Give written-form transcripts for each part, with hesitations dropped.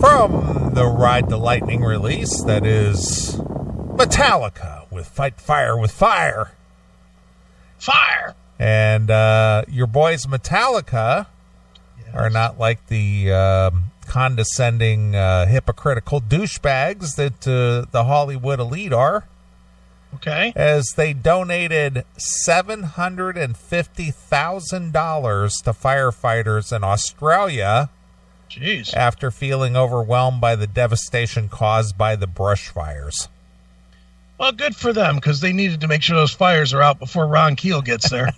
From the Ride the Lightning release, that is Metallica with Fight Fire with Fire. Fire! And your boys Metallica are not like the condescending, hypocritical douchebags that the Hollywood elite are. Okay. As they donated $750,000 to firefighters in Australia. Jeez. After feeling overwhelmed by the devastation caused by the brush fires. Well, good for them, because they needed to make sure those fires are out before Ron Keel gets there.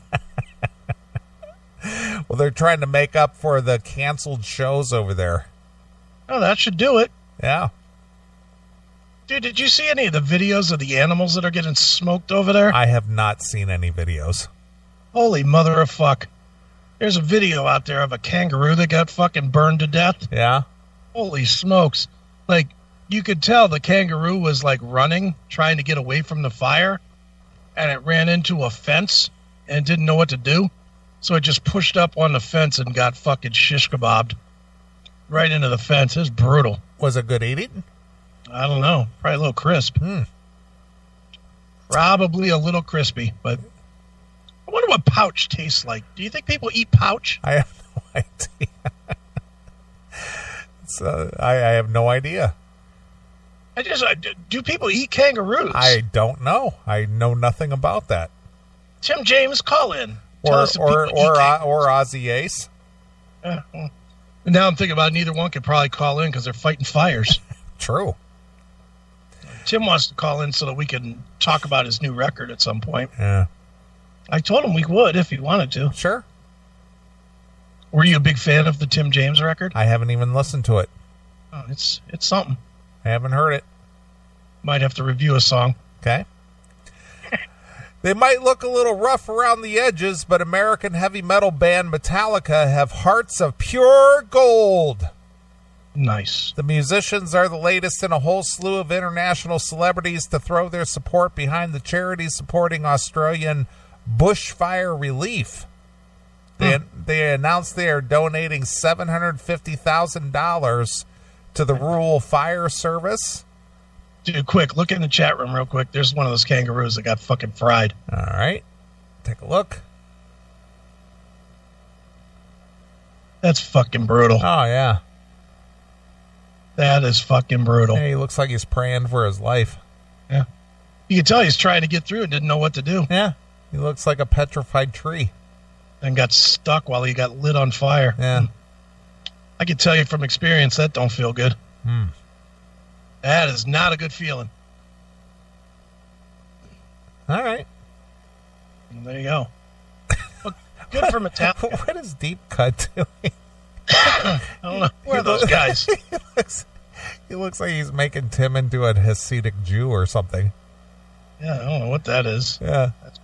Well, they're trying to make up for the canceled shows over there. Oh, that should do it. Yeah. Dude, did you see any of the videos of the animals that are getting smoked over there? I have not seen any videos. Holy mother of fuck. There's a video out there of a kangaroo that got fucking burned to death. Yeah? Holy smokes. Like, you could tell the kangaroo was, like, running, trying to get away from the fire, and it ran into a fence and didn't know what to do. So it just pushed up on the fence and got fucking shish kebabbed right into the fence. It was brutal. Was it good eating? I don't know. Probably a little crisp. Probably a little crispy, but I wonder what pouch tastes like. Do you think people eat pouch? I have no idea. I have no idea. Do people eat kangaroos? I don't know. I know nothing about that. Tim James, call in. Or Aussy Ace. Now I'm thinking about neither one could probably call in because they're fighting fires. True. Tim wants to call in so that we can talk about his new record at some point. Yeah. I told him we would if he wanted to. Sure. Were you a big fan of the Tim James record? I haven't even listened to it. Oh, it's something. I haven't heard it. Might have to review a song. Okay. They might look a little rough around the edges, but American heavy metal band Metallica have hearts of pure gold. Nice. The musicians are the latest in a whole slew of international celebrities to throw their support behind the charities supporting Australian bushfire relief. They announced they are donating $750,000 to the Rural Fire Service. Dude, quick, look in the chat room real quick. There's one of those kangaroos that got fucking fried. All right. Take a look. That's fucking brutal. Oh, yeah. That is fucking brutal. Yeah, he looks like he's praying for his life. Yeah. You can tell he's trying to get through and didn't know what to do. Yeah. He looks like a petrified tree. And got stuck while he got lit on fire. Yeah. I can tell you from experience that don't feel good. Hmm. That is not a good feeling. All right. Well, there you go. Well, good for Metallica. What is Deep Cut doing? I don't know. Who are those guys? He looks like he's making Tim into a Hasidic Jew or something. Yeah, I don't know what that is. Yeah. That's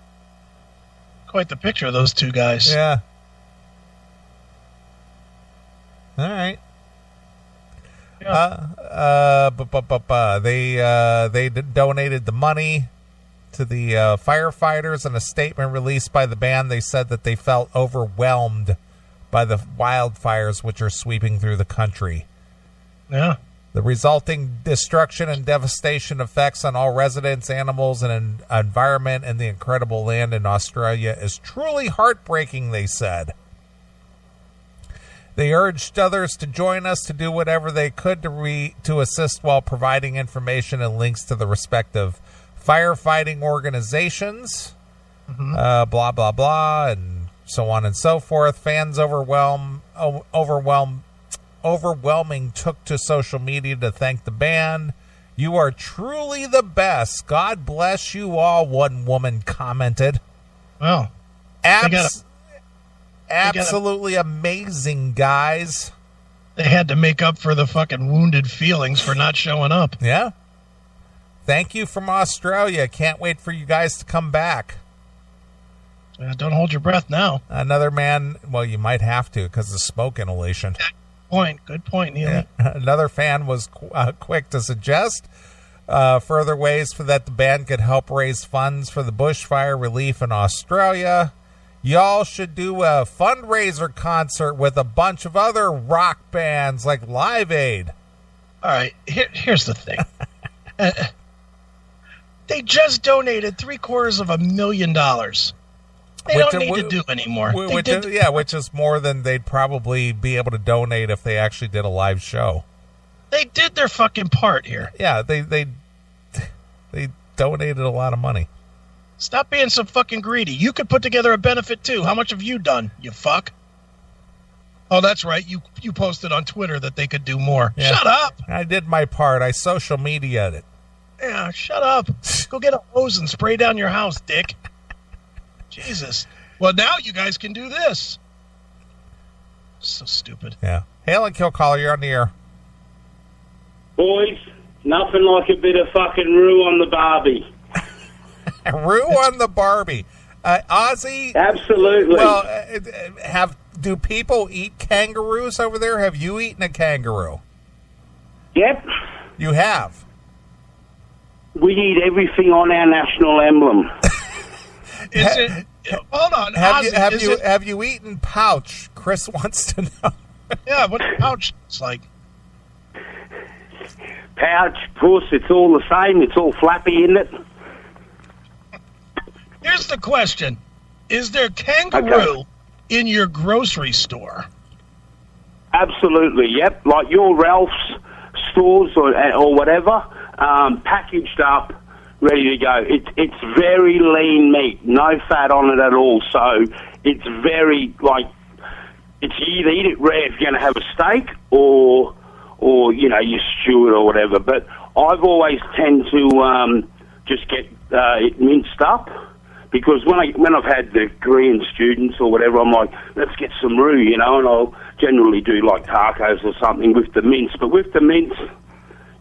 quite the picture of those two guys. Yeah. All right. Yeah. They donated the money to the firefighters. In a statement released by the band, they said that they felt overwhelmed by the wildfires which are sweeping through the country. Yeah. The resulting destruction and devastation effects on all residents, animals, and environment in the incredible land in Australia is truly heartbreaking, they said. They urged others to join us to do whatever they could to assist while providing information and links to the respective firefighting organizations, blah, blah, blah, and so on and so forth. Fans overwhelming took to social media to thank the band. You are truly the best. God bless you all, one woman commented. Well, absolutely amazing, guys. They had to make up for the fucking wounded feelings for not showing up. Yeah. Thank you from Australia. Can't wait for you guys to come back. Don't hold your breath now. Another man, well, you might have to because of smoke inhalation. Good point, Neeley. Yeah. Another fan was quick to suggest further ways for that the band could help raise funds for the bushfire relief in Australia. Y'all should do a fundraiser concert with a bunch of other rock bands like Live Aid. All right, here's the thing. They just donated $750,000. They don't need to do anymore. Which is more than they'd probably be able to donate if they actually did a live show. They did their fucking part here. Yeah, they donated a lot of money. Stop being so fucking greedy. You could put together a benefit too. How much have you done, you fuck? Oh, that's right. You posted on Twitter that they could do more. Yeah. Shut up. I did my part. I social media'd it. Yeah, shut up. Go get a hose and spray down your house, dick. Jesus. Well, now you guys can do this. So stupid. Yeah. Hail and kill caller, you're on the air. Boys, nothing like a bit of fucking roux on the Barbie. Roux on the Barbie. Ozzy? Absolutely. Well, do people eat kangaroos over there? Have you eaten a kangaroo? Yep. You have? We eat everything on our national emblem. Hold on. Have you eaten pouch? Chris wants to know. Yeah, what pouch is like? Pouch, puss, it's all the same. It's all flappy, isn't it? Here's the question. Is there kangaroo in your grocery store? Absolutely, yep. Like your Ralph's stores or whatever, packaged up, ready to go. It's very lean meat, no fat on it at all. So it's very, it's you either eat it rare if you're going to have a steak or you stew it or whatever. But I've always tend to just get it minced up, because when I've had the Korean students or whatever, I'm like, let's get some roux, and I'll generally do like tacos or something with the mince. But with the mince,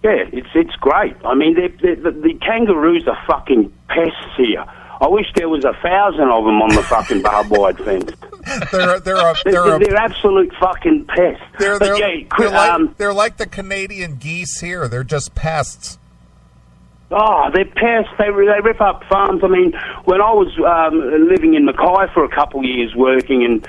yeah, it's great. I mean, the kangaroos are fucking pests here. I wish there was 1,000 of them on the fucking barbed wire fence. They're absolute fucking pests. They're like the Canadian geese here. They're just pests. Oh, they're pests. They rip up farms. I mean, when I was living in Mackay for a couple of years working and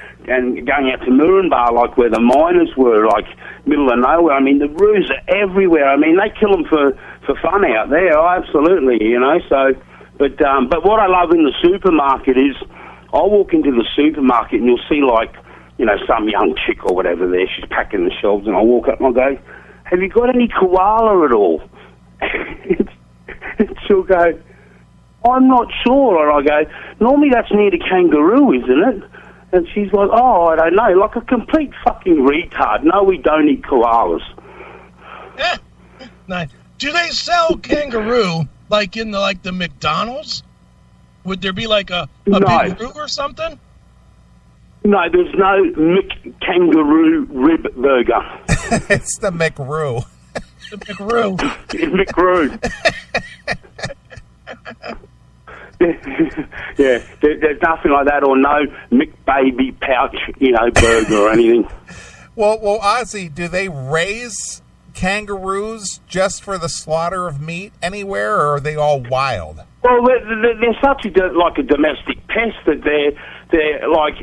going out to Moranbah, like where the miners were, like middle of nowhere, I mean, the roos are everywhere. I mean, they kill them for fun out there. Oh, absolutely, so... But what I love in the supermarket is I'll walk into the supermarket and you'll see some young chick or whatever there. She's packing the shelves, and I'll walk up and I'll go, have you got any koala at all? She'll go, I'm not sure. And I go, normally that's near the kangaroo, isn't it? And she's like, oh, I don't know. Like a complete fucking retard. No, we don't eat koalas. No. Do they sell kangaroo like in the McDonald's? Would there be like a big roux or something? No, there's no kangaroo rib burger. It's the McRoo. The McRoo. McRoo. Yeah, there's nothing like that, or no McBaby pouch, burger or anything. Well, Ozzy, do they raise kangaroos just for the slaughter of meat anywhere, or are they all wild? Well, they're such a domestic pest that they're like,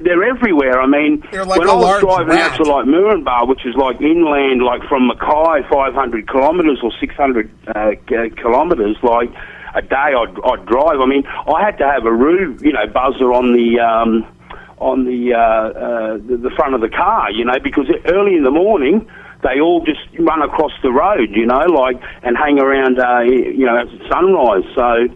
they're everywhere. I mean, like when I was driving out to like Moranbah, which is like inland, like from Mackay, 500 kilometres or 600 kilometres, like a day I'd drive. I mean, I had to have a roux, buzzer on the front of the car, because early in the morning they all just run across the road, and hang around, at sunrise. So,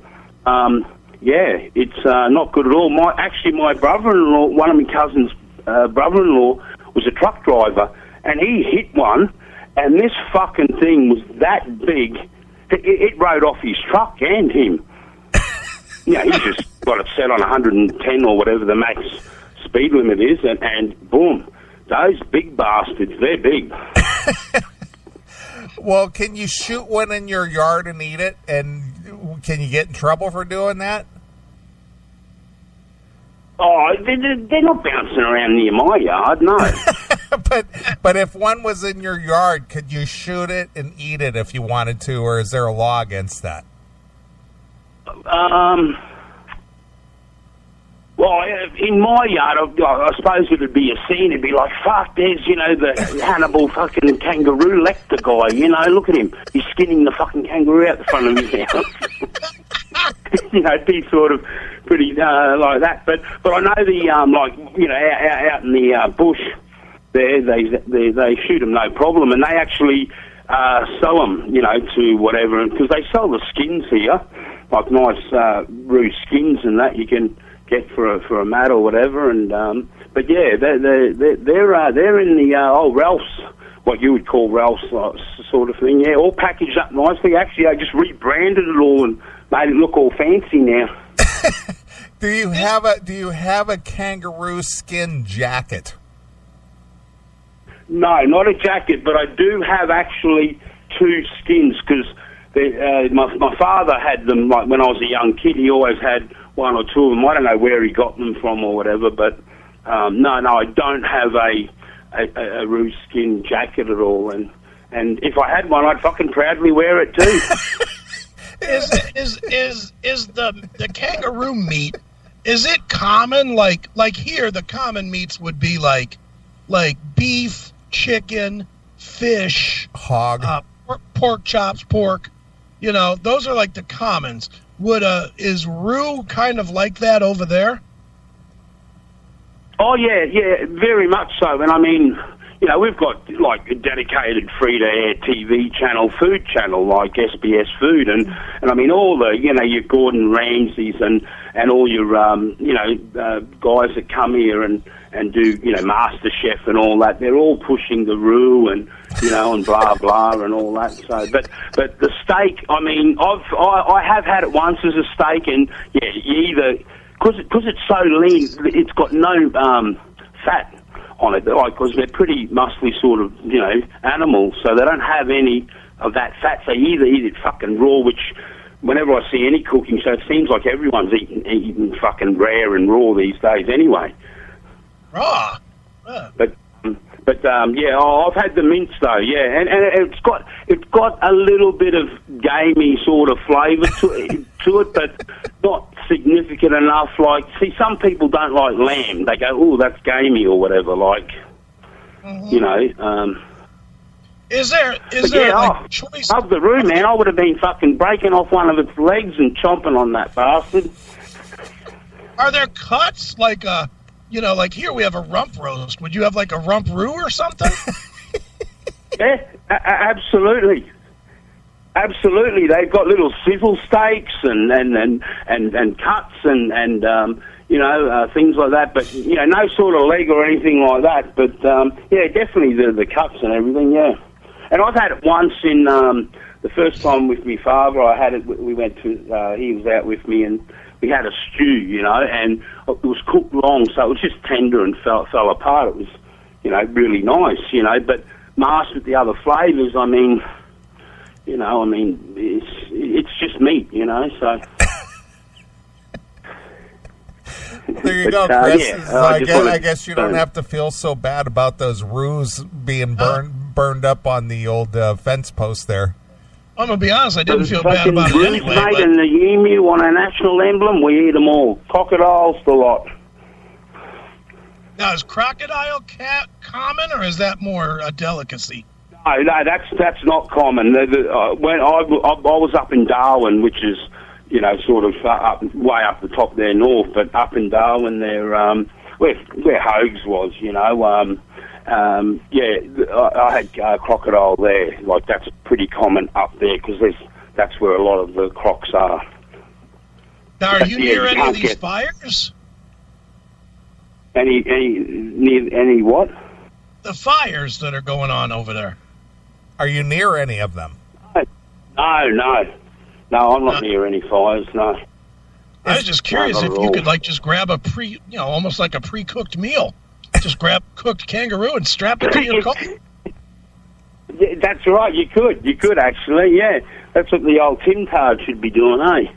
yeah, it's not good at all. My brother-in-law, one of my cousin's brother-in-law, was a truck driver, and he hit one, and this fucking thing was that big, it rode off his truck and him. He just got it set on 110 or whatever the max speed limit is, and boom. Those big bastards, they're big. Well, can you shoot one in your yard and eat it? And can you get in trouble for doing that? Oh, they're not bouncing around near my yard, no. but if one was in your yard, could you shoot it and eat it if you wanted to, or is there a law against that? Well, in my yard, I suppose it would be a scene. It'd be like, fuck, there's, the Hannibal fucking kangaroo lector guy, look at him. He's skinning the fucking kangaroo out the front of his house. It'd be sort of pretty like that. But I know out in the bush, there they shoot them no problem, and they actually sell them, to whatever, because they sell the skins here, like nice roo skins and that you can get for a mat or whatever, and but yeah, they're in the old Ralph's, what you would call Ralph's sort of thing, yeah, all packaged up nicely. Actually, I just rebranded it all and made it look all fancy now. Do you have a kangaroo skin jacket? No, not a jacket, but I do have actually 2 skins, because my father had them, like when I was a young kid. He always had 1 or 2 of them. I don't know where he got them from or whatever, but no, I don't have a roo skin jacket at all, and if I had one, I'd fucking proudly wear it too. Is the kangaroo meat, is it common, like here the common meats would be like beef, chicken, fish, hog, pork chops, pork, those are like the commons. Is roo kind of like that over there? Oh yeah, very much so. And I mean, we've got like a dedicated free-to-air TV channel, food channel, like SBS Food, and I mean all the, your Gordon Ramsays and all your guys that come here and do, Master Chef and all that. They're all pushing the roo and and blah blah and all that. So, but the steak, I mean, I have had it once as a steak, and yeah, you either because it's so lean, it's got no fat on it, because they're pretty muscly sort of, animals, so they don't have any of that fat. So you either eat it fucking raw, which whenever I see any cooking show, it seems like everyone's eating fucking rare and raw these days anyway. Raw? But yeah, I've had the mince though, yeah, and it's got a little bit of gamey sort of flavour to it, but not significant enough. Like, see, some people don't like lamb. They go, oh, that's gamey or whatever. Like, Is there choice? Of the roo, man, I would have been fucking breaking off one of its legs and chomping on that bastard. Are there cuts like like here we have a rump roast? Would you have like a rump roo or something? Yeah, absolutely. Absolutely, they've got little sizzle steaks and cuts and things like that. But no sort of leg or anything like that. But yeah, definitely the cuts and everything. Yeah, and I've had it once in the first time with my father. I had it. We went to. He was out with me, and we had a stew. And it was cooked long, so it was just tender and fell apart. It was really nice. But masked with the other flavours. I mean. It's just meat, so. There you go, Chris. Yeah, I guess you don't have to feel so bad about those roos being burned up on the old fence post there. I'm going to be honest, I didn't feel bad about it anyway. Mate, and the emu on our national emblem, we eat them all. Crocodiles, the lot. Now, is crocodile common, or is that more a delicacy? No, that's not common. When I was up in Darwin, which is, sort of way up the top there north, but up in Darwin there, where Hogues was, I had crocodile there. Like, that's pretty common up there, because that's where a lot of the crocs are. Now, are you near any of these fires? Any what? The fires that are going on over there. Are you near any of them? No, I'm not near any fires, no. I was just curious if you could, just grab a almost like a pre-cooked meal. Just grab cooked kangaroo and strap it to your car. Yeah, that's right, you could actually, yeah. That's what the old Tim Tard should be doing, eh?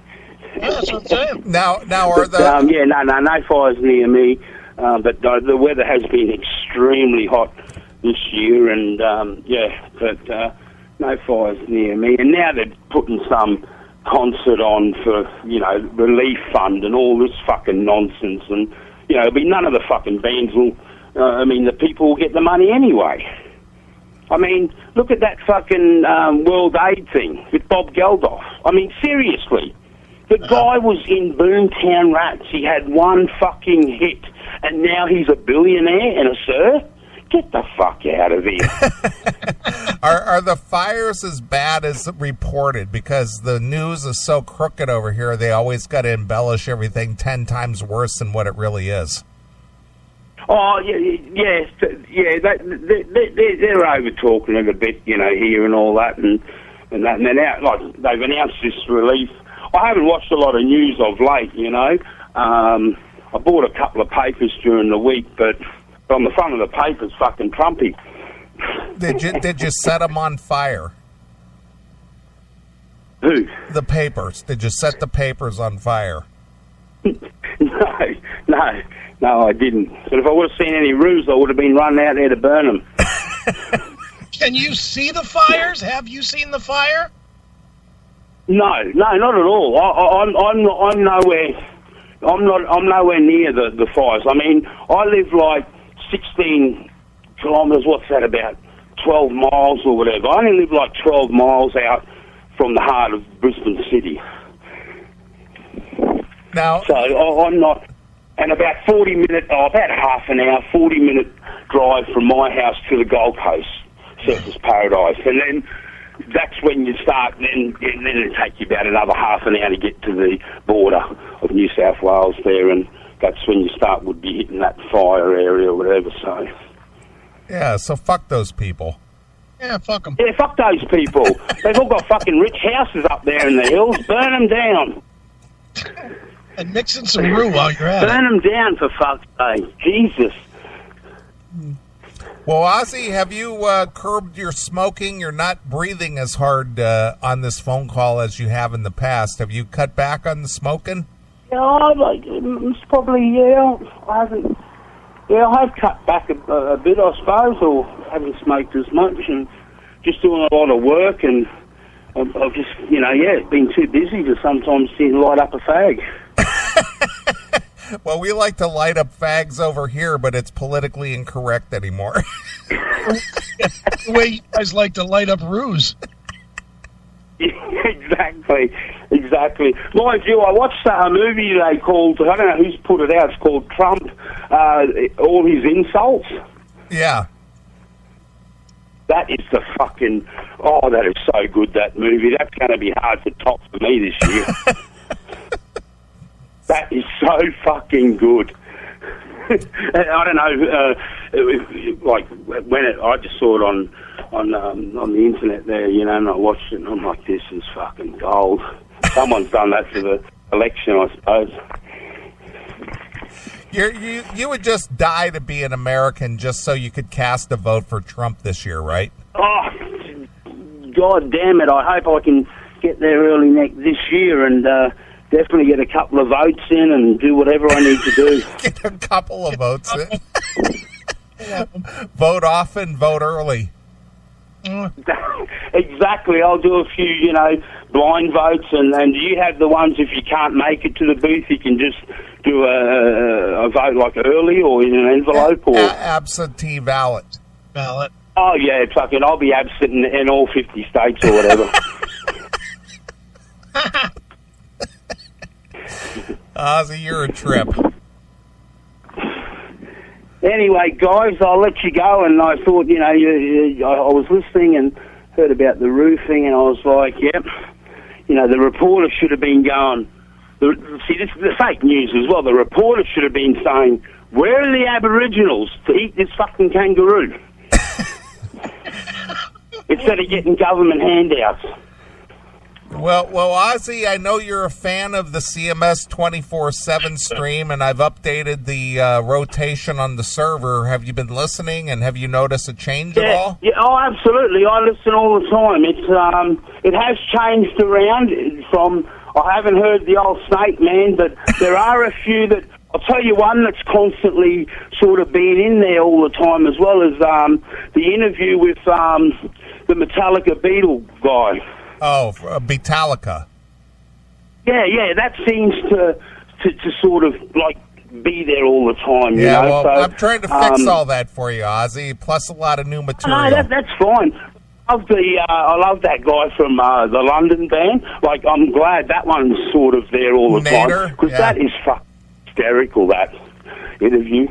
Yeah, that's what I'm saying. Now are the... no fires near me, but the weather has been extremely hot this year, and but no fires near me. And now they're putting some concert on for, you know, relief fund and all this fucking nonsense, and, you know, it'll be none of the fucking bands will, the people will get the money anyway. I mean, look at that fucking World Aid thing with Bob Geldof. I mean, seriously. The guy was in Boomtown Rats. He had one fucking hit, and now he's a billionaire and a sir? Get the fuck out of here. Are the fires as bad as reported? Because the news is so crooked over here, they always got to embellish everything 10 times worse than what it really is. Oh, yeah. They're over-talking it a bit, you know, here and all that, and that, and then they've announced this relief. I haven't watched a lot of news of late, you know. I bought a couple of papers during the week, but on the front of the paper's fucking Trumpy. Did you set them on fire? Who? The papers. Did you set the papers on fire? No, I didn't. But if I would have seen any roofs, I would have been running out there to burn them. Can you see the fires? Have you seen the fire? No, not at all. I'm nowhere. I'm nowhere near the fires. I mean, I live like 16 kilometres. What's that, about 12 miles or whatever? I only live like 12 miles out from the heart of Brisbane City. Now, so I'm not. And about about half an hour, 40-minute drive from my house to the Gold Coast, Surfers Paradise, and then that's when you start. Then it'll take you about another half an hour to get to the border of New South Wales there, and that's when you would be hitting that fire area or whatever. So yeah, so fuck those people. Yeah, fuck them. Yeah, fuck those people. They've all got fucking rich houses up there in the hills. Burn them down. And mix in some roux while you're at it. Burn them down, for fuck's sake. Jesus. Well, Ozzy, have you curbed your smoking? You're not breathing as hard on this phone call as you have in the past. Have you cut back on the smoking? Yeah, it's probably, yeah. I haven't. Yeah, I have cut back a bit, I suppose, or haven't smoked as much, and just doing a lot of work, and I've just, you know, been too busy to sometimes light up a fag. Well, we like to light up fags over here, but it's politically incorrect anymore. The way you guys like to light up ruse. Exactly. Mind you, I watched a movie they called, I don't know who's put it out, it's called Trump, All His Insults. Yeah. That is the fucking, that is so good, that movie. That's going to be hard to top for me this year. That is so fucking good. I don't know, I just saw it on the internet there, you know, and I watched it, and I'm like, this is fucking gold. Someone's done that for the election, I suppose. You would just die to be an American just so you could cast a vote for Trump this year, right? Oh, God damn it! I hope I can get there early this year and definitely get a couple of votes in and do whatever I need to do. Get a couple of votes in. Vote often, vote early. Exactly. I'll do a few, you know, blind votes, and you have the ones if you can't make it to the booth, you can just do a vote like early or in an envelope or absentee ballot. Oh yeah, fucking! I'll be absent in all 50 states or whatever. Ozzy, you're a trip. Anyway, guys, I'll let you go. And I thought, you know, I was listening and heard about the roofing, and I was like, yep, you know, the reporter should have been going. See, this is the fake news as well. The reporter should have been saying, where are the Aboriginals to eat this fucking kangaroo? Instead of getting government handouts. Well, Ozzy, I know you're a fan of the CMS 24/7 stream, and I've updated the rotation on the server. Have you been listening, and have you noticed a change at all? Yeah, absolutely. I listen all the time. It has changed around from. I haven't heard the old snake man, but there are a few that. I'll tell you one that's constantly sort of been in there all the time, as well as the interview with the Metallica Beatle guy. Oh, Metallica. Yeah, that seems to sort of like be there all the time. Yeah, you know? well, So, I'm trying to fix all that for you, Ozzy. Plus a lot of new material. No, that's fine. I love that guy from the London band. Like, I'm glad that one's sort of there all the time, because that is hysterical, that interview.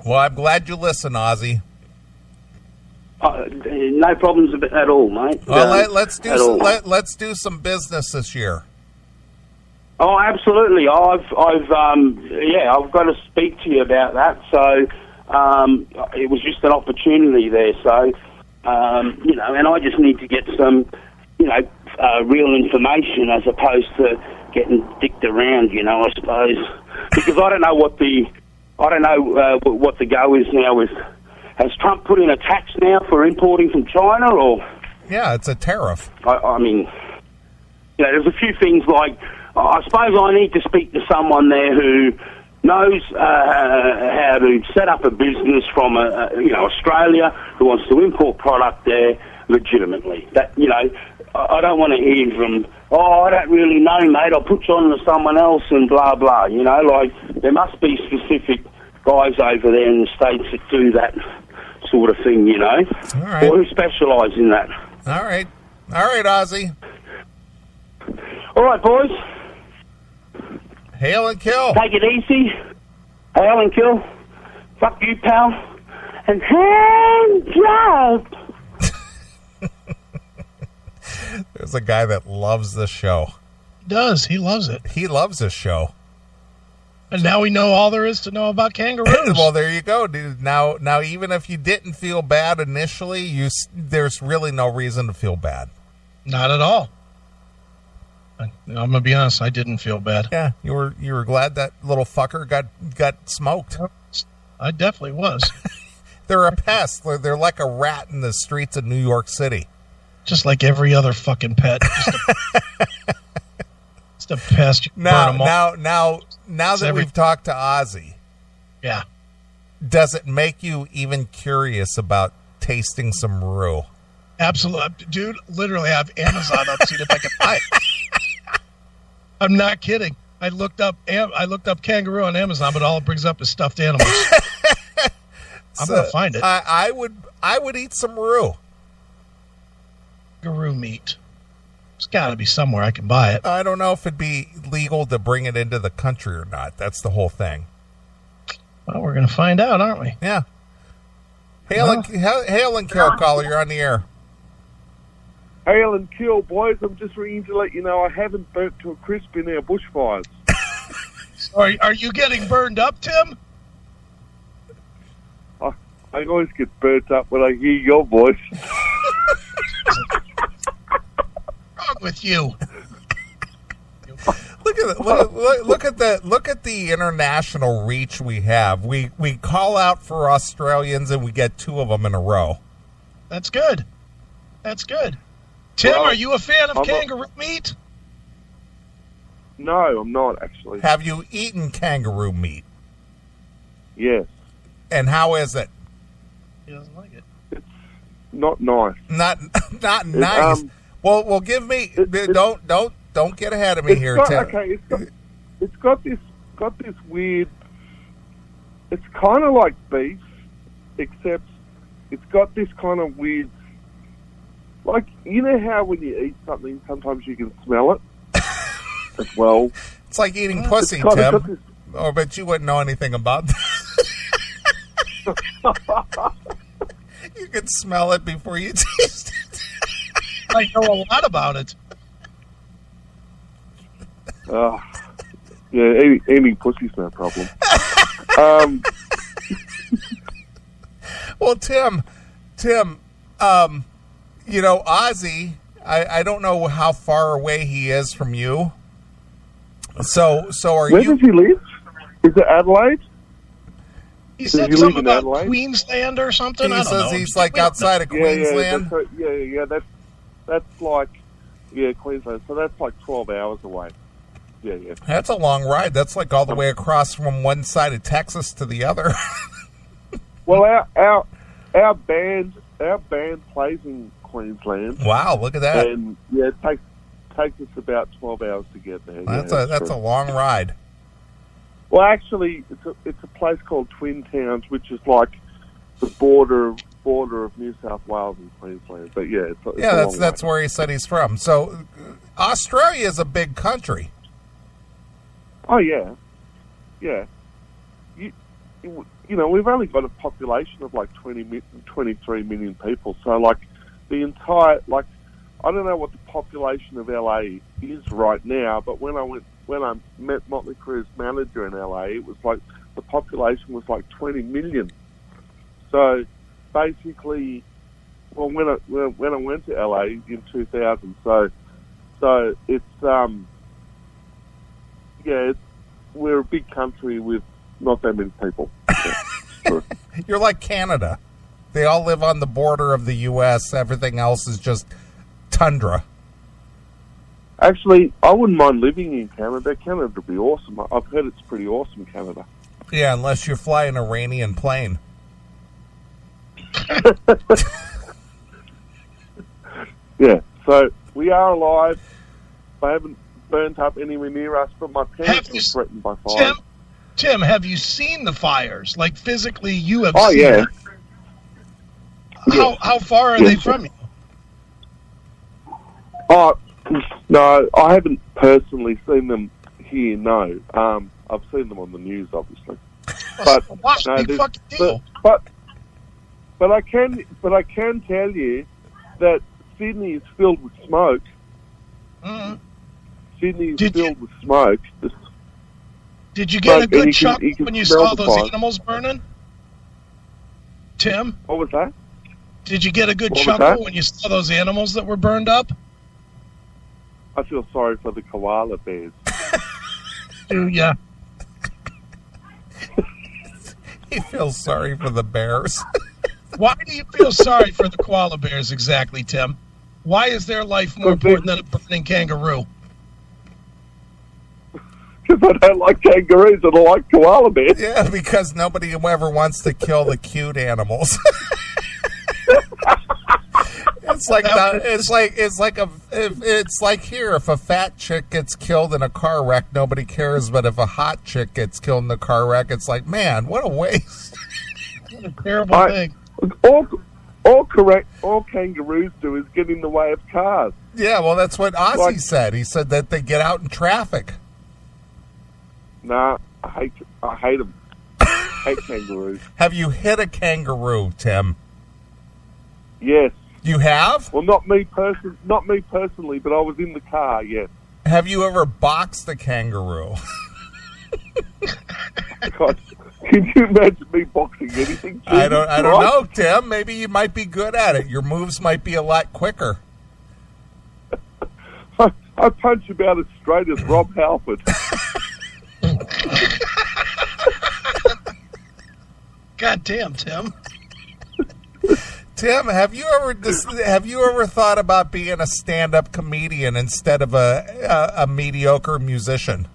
Well, I'm glad you listen, Ozzy. No problems at all, mate. Well, let's do some business this year. Oh, absolutely. I've got to speak to you about that. So it was just an opportunity there. So and I just need to get some, real information as opposed to getting dicked around. I suppose, because I don't know what the go is now with. Has Trump put in a tax now for importing from China, or? Yeah, it's a tariff. I mean, there's a few things like, I suppose I need to speak to someone there who knows how to set up a business from Australia, who wants to import product there legitimately. That I don't want to hear from, I don't really know, mate, I'll put you on to someone else and blah blah. Like, there must be specific guys over there in the States that do that sort of thing, All right. Or who specialise in that. All right, Ozzy. All right, boys. Hail and kill. Take it easy. Hail and kill. Fuck you, pal. And hands up. There's a guy that loves this show. He does. He loves it. He loves this show. And now we know all there is to know about kangaroos. Well, there you go, dude. Now, even if you didn't feel bad initially, there's really no reason to feel bad. Not at all. I'm gonna be honest. I didn't feel bad. Yeah, you were glad that little fucker got smoked. I definitely was. They're a pest. They're like a rat in the streets of New York City. Just like every other fucking pet. Just a pest. Now that we've talked to Ozzy, yeah, does it make you even curious about tasting some roux? Absolutely, dude. Literally, I have Amazon up, see if I can buy it. I'm not kidding. I looked up kangaroo on Amazon, but all it brings up is stuffed animals. I'm gonna find it. I would eat some roux. Kangaroo meat. It's got to be somewhere I can buy it. I don't know if it'd be legal to bring it into the country or not. That's the whole thing. Well, we're going to find out, aren't we? Yeah. Hail and kill, caller. You're on the air. Hail and kill, boys. I'm just ringing to let you know I haven't burnt to a crisp in our bushfires. Are you getting burned up, Tim? I always get burnt up when I hear your voice. What's wrong with you? Look at the international reach we have. We call out for Australians and we get two of them in a row. That's good. That's good. Tim, are you a fan of kangaroo meat? No, I'm not, actually. Have you eaten kangaroo meat? Yes. And how is it? He doesn't like it. It's not nice. Not nice. Well, give me. Don't get ahead of me here, Tim. Okay, it's got this weird. It's kind of like beef, except it's got this kind of weird. Like, you know how when you eat something, sometimes you can smell it as well. It's like eating pussy, Tim. Oh, but you wouldn't know anything about that. You can smell it before you taste it. I know a lot about it. Yeah, eating pussy's no problem. Well, Tim, Ozzy, I don't know how far away he is from you. So are Where you? Where does he live? Is it Adelaide? He said something about Queensland or something. He says he's like outside of Queensland. Yeah, that's like Queensland. So that's like 12 hours away. Yeah. That's a long ride. That's like all the way across from one side of Texas to the other. Well, our band plays in Queensland. Wow, look at that. And yeah, it take us about 12 hours to get there. That's a long ride. Well, actually, it's a place called Twin Towns, which is like the border of New South Wales and Queensland. But yeah, that's where he said he's from. So Australia is a big country. Oh yeah. You know, we've only got a population of like 23 million people. So like the entire, like, I don't know what the population of LA is right now, but when I met Motley Crue's manager in LA, it was like the population was like 20 million. So basically, well, when I went to LA in 2000, so it's we're a big country with not that many people. Sure. You're like Canada. They all live on the border of the U.S. Everything else is just tundra. Actually, I wouldn't mind living in Canada. Canada would be awesome. I've heard it's pretty awesome, Canada. Yeah, unless you fly an Iranian plane. Yeah, so we are alive. They haven't burnt up anywhere near us, but my parents were threatened by fire. Tim, have you seen the fires? Like, physically, you have seen them. How far are they from you? Oh, no, I haven't personally seen them here, no. I've seen them on the news, obviously. But what's the fucking deal? But I can tell you that Sydney is filled with smoke. Mm-hmm. Sydney is filled with smoke. Did you get a good chuckle when you saw those animals burning? Tim? What was that? Did you get a good chuckle when you saw those animals that were burned up? I feel sorry for the koala bears. Do ya? He feels sorry for the bears. Why do you feel sorry for the koala bears exactly, Tim? Why is their life more important than a burning kangaroo? Because I don't like kangaroos and I like koala bears. Yeah, because nobody ever wants to kill the cute animals. It's like here, if a fat chick gets killed in a car wreck, nobody cares. But if a hot chick gets killed in a car wreck, it's like, man, what a waste. What a terrible thing. All kangaroos do is get in the way of cars. Yeah, well, that's what Ozzy said. He said that they get out in traffic. Nah, I hate them. I hate kangaroos. Have you hit a kangaroo, Tim? Yes. You have? Well, not me personally, but I was in the car. Yes. Have you ever boxed a kangaroo? God, can you imagine me boxing anything? I don't know, Tim. Maybe you might be good at it. Your moves might be a lot quicker. I punch about as straight as Rob Halford. God damn, Tim. Tim, have you ever thought about being a stand-up comedian instead of a mediocre musician?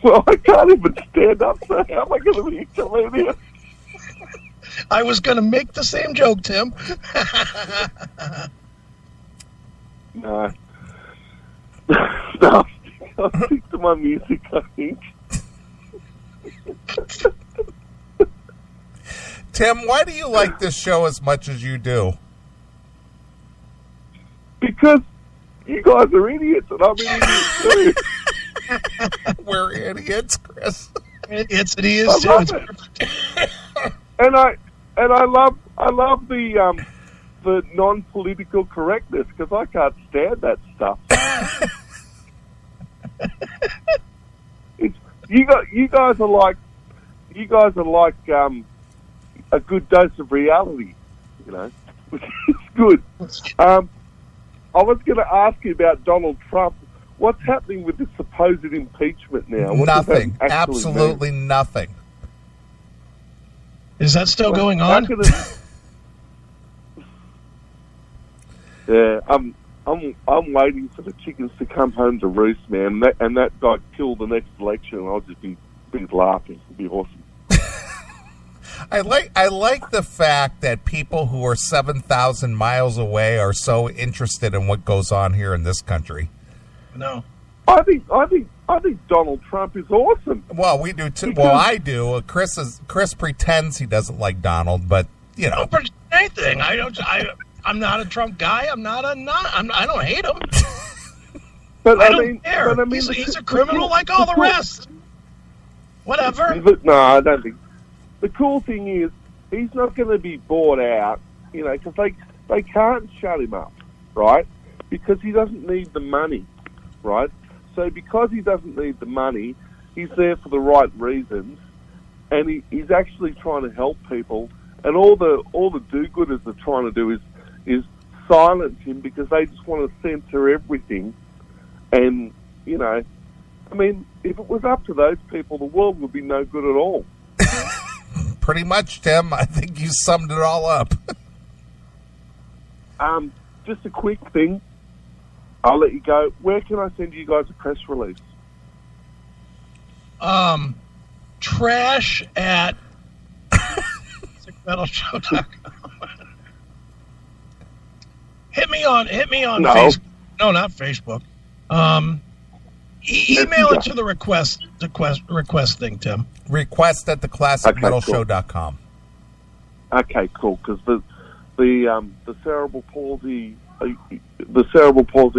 Well, I can't even stand up, so how am I going to be a comedian? I was going to make the same joke, Tim. No. No, I'll stick to my music, I think. Tim, why do you like this show as much as you do? Because you guys are idiots, and I'm an idiot too. We're idiots, Chris. It's idiots too. And I love the non-political correctness because I can't stand that stuff. You guys are like a good dose of reality, you know, which is good. I was going to ask you about Donald Trump. What's happening with the supposed impeachment now? Nothing. Absolutely nothing. Is that still going on? Yeah, I'm waiting for the chickens to come home to roost, man. And that guy killed the next election, and I'll just be laughing. It'd be awesome. I like the fact that people who are 7,000 miles away are so interested in what goes on here in this country. No. I think Donald Trump is awesome. Well, we do too. Because, well, I do. Chris pretends he doesn't like Donald, but you know. I don't pretend anything. I'm not a Trump guy. I don't hate him. but I don't care. But, he's a criminal like all the rest. Whatever. No, I don't think. The cool thing is he's not going to be bought out, because they can't shut him up, right? Because he doesn't need the money, right? So because he doesn't need the money, he's there for the right reasons, and he's actually trying to help people. And all the do-gooders are trying to do is silence him because they just want to censor everything. And I mean, if it was up to those people, the world would be no good at all. Pretty much, Tim. I think you summed it all up. Just a quick thing. I'll let you go. Where can I send you guys a press release? Trash at sickmetalshow.com. Hit me on No. Facebook. No, not Facebook. Email it to the request thing, Tim. Request at theclassicmetalshow.com. Okay, cool. Because the cerebral palsy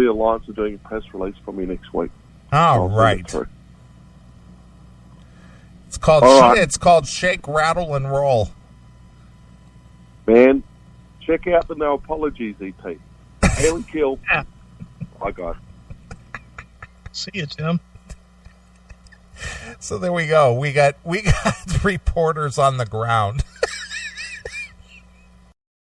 Alliance are doing a press release for me next week. All right. It's called Shake, Rattle, and Roll. Man, check out the No Apologies EP. Hail and kill. Bye, guys. See you, Tim. So there we go. We got reporters on the ground.